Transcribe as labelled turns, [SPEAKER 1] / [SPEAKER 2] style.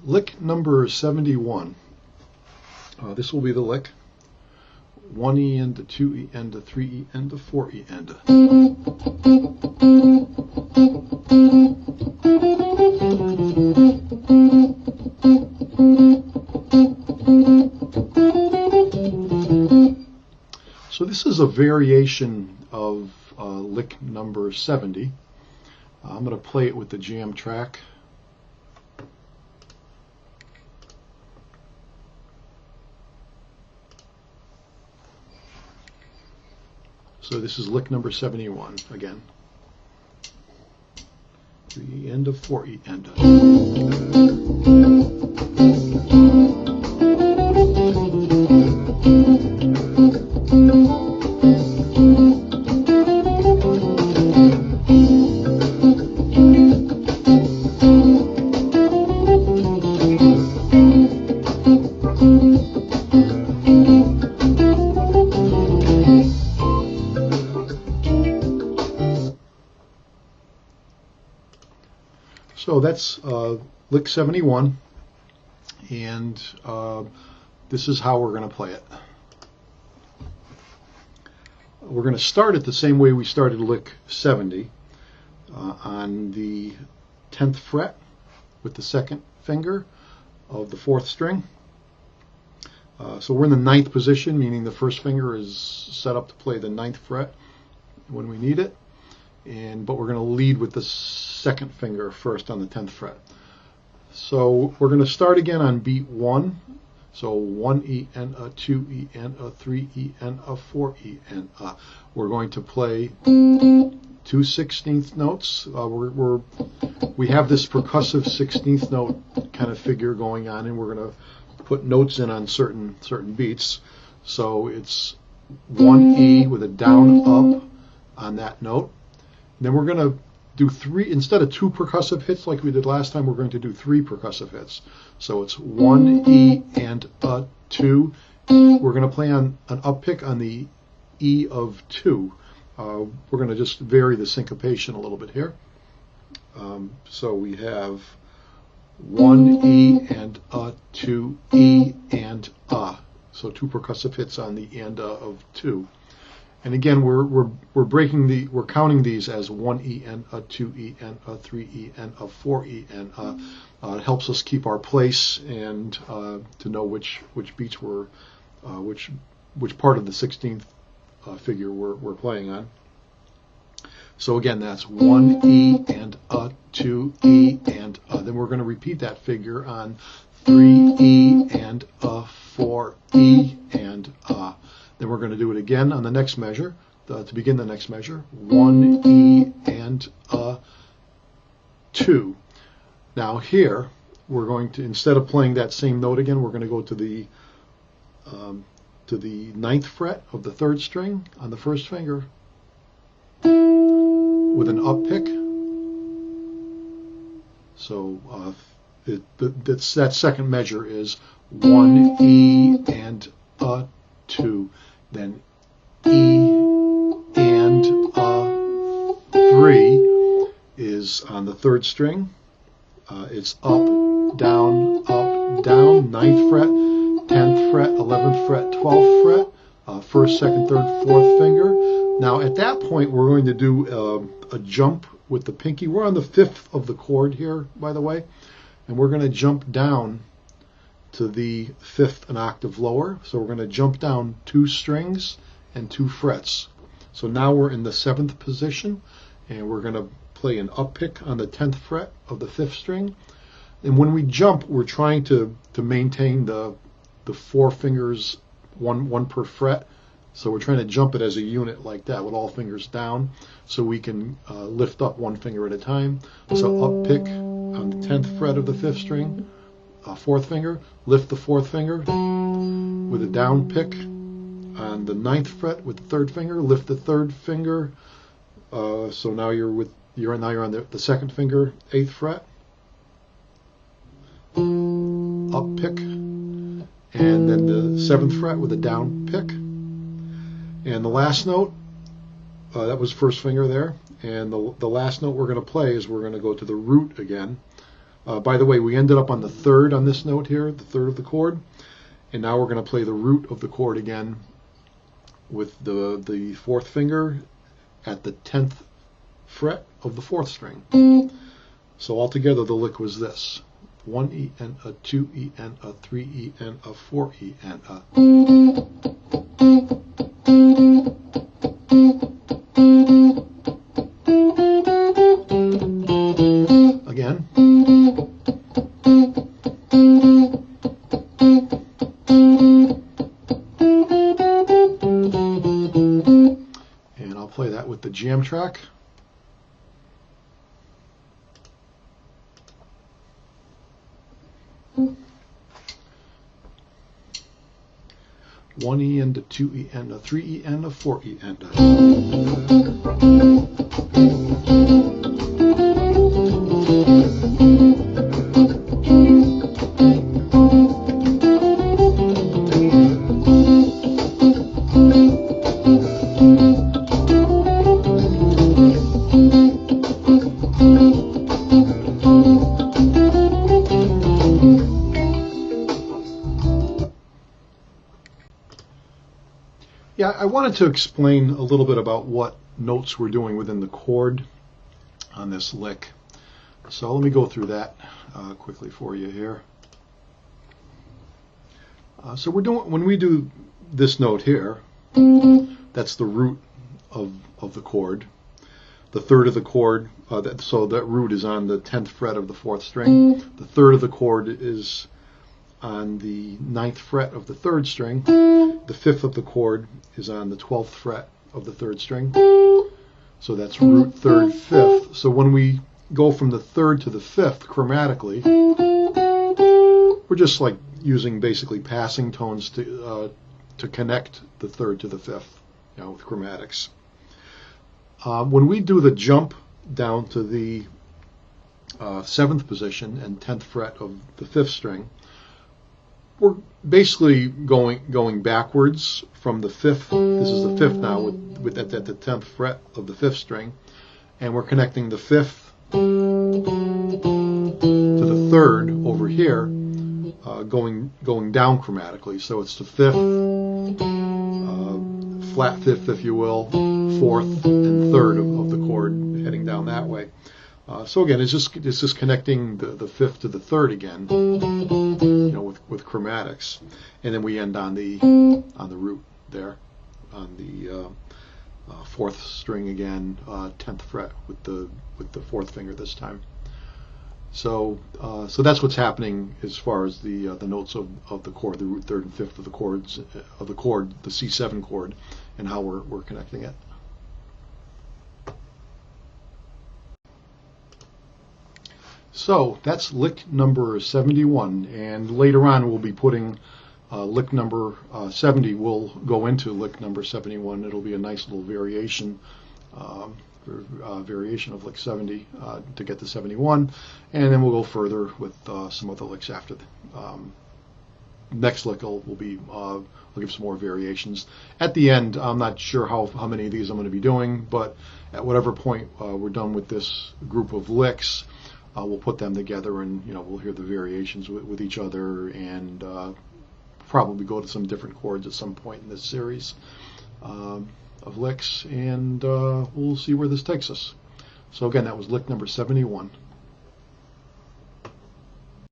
[SPEAKER 1] Lick number 71. This will be the lick. 1E end to 2E end to 3E end to 4E end. So this is a variation of lick number 70. I'm going to play it with the jam track. So this is lick number 71 again. 3E end of 4E end. So that's lick 71, and this is how we're going to play it. We're going to start it the same way we started lick 70, on the 10th fret with the second finger of the 4th string. So we're in the 9th position, meaning the first finger is set up to play the 9th fret when we need it. But we're going to lead with the second finger first on the 10th fret. So we're going to start again on beat 1. So 1E and a 2E and a 3E and a 4E and a. We're going to play 2 16th notes. We have this percussive 16th note kind of figure going on, and we're going to put notes in on certain beats. So it's 1E with a down up on that note. Then we're going to do 3, instead of 2 percussive hits like we did last time, we're going to do 3 percussive hits. So it's 1E and a 2. We're going to play on an up pick on the E of 2. We're going to just vary the syncopation a little bit here. So we have 1E and a 2E and a. So 2 percussive hits on the and of 2. And again, we're counting these as 1E and a 2E and a 3E and a 4E and a. It helps us keep our place and to know which beats we're which part of the 16th figure we're playing on. So again, that's 1E and a 2E and a. Then we're going to repeat that figure on 3E and a 4E and a. Then we're going to do it again on the next measure, to begin the next measure, 1E and a 2. Now here, we're going to, instead of playing that same note again, we're going to go to the 9th fret of the 3rd string on the 1st finger with an up pick. So that second measure is 1E and a 2, then E and a 3 is on the 3rd string. It's up, down, 9th fret, 10th fret, 11th fret, 12th fret, 1st, 2nd, 3rd, 4th finger. Now at that point we're going to do a jump with the pinky. We're on the 5th of the chord here, by the way, and we're going to jump down to the 5th an octave lower. So we're going to jump down 2 strings and 2 frets. So now we're in the 7th position, and we're going to play an up pick on the 10th fret of the 5th string. And when we jump, we're trying to maintain the 4 fingers, one per fret. So we're trying to jump it as a unit like that with all fingers down, so we can lift up 1 finger at a time. So up pick on the 10th fret of the 5th string, 4th finger, lift the 4th finger with a down pick on the 9th fret with the 3rd finger, lift the 3rd finger. So now you're on the 2nd finger, 8th fret, up pick, and then the 7th fret with a down pick. And the last note, that was 1st finger there, and the last note we're going to play is we're going to go to the root again. By the way, we ended up on the third on this note here, the third of the chord, and now we're going to play the root of the chord again with the fourth finger at the 10th fret of the fourth string. So altogether the lick was this: 1 E and a 2 E and a 3 E and a 4 E and a. Again. And I'll play that with the jam track. One E and a 2 E and a 3 E and a 4 E and a. Yeah, I wanted to explain a little bit about what notes we're doing within the chord on this lick. So let me go through that quickly for you here. So we're doing, when we do this note here, that's the root of the chord. The third of the chord, so that root is on the 10th fret of the fourth string. The third of the chord is on the 9th fret of the third string. The fifth of the chord is on the 12th fret of the third string. So that's root, third, fifth. So when we go from the third to the fifth chromatically, we're just like using basically passing tones to connect the third to the fifth, with chromatics. When we do the jump down to the 7th position and 10th fret of the fifth string, we're basically going backwards from the fifth. This is the fifth now with at the 10th fret of the fifth string, and we're connecting the fifth to the third over here, going down chromatically. So it's the fifth, flat fifth, if you will, fourth and third of the chord heading down that way. So again, it's just connecting the fifth to the third again, with chromatics, and then we end on the root there, on the fourth string again, 10th fret with the fourth finger this time. So that's what's happening as far as the notes of the chord, the root, third, and fifth of the chords of the chord, the C7 chord, and how we're connecting it. So that's lick number 71, and later on we'll be putting lick number 70. We'll go into lick number 71. It'll be a nice little variation, variation of lick 70 to get to 71, and then we'll go further with some other licks after. Next lick will be we'll give some more variations. At the end, I'm not sure how many of these I'm going to be doing, but at whatever point we're done with this group of licks, we'll put them together, and we'll hear the variations with each other, and probably go to some different chords at some point in this series of licks, and we'll see where this takes us. So again, that was lick number 71.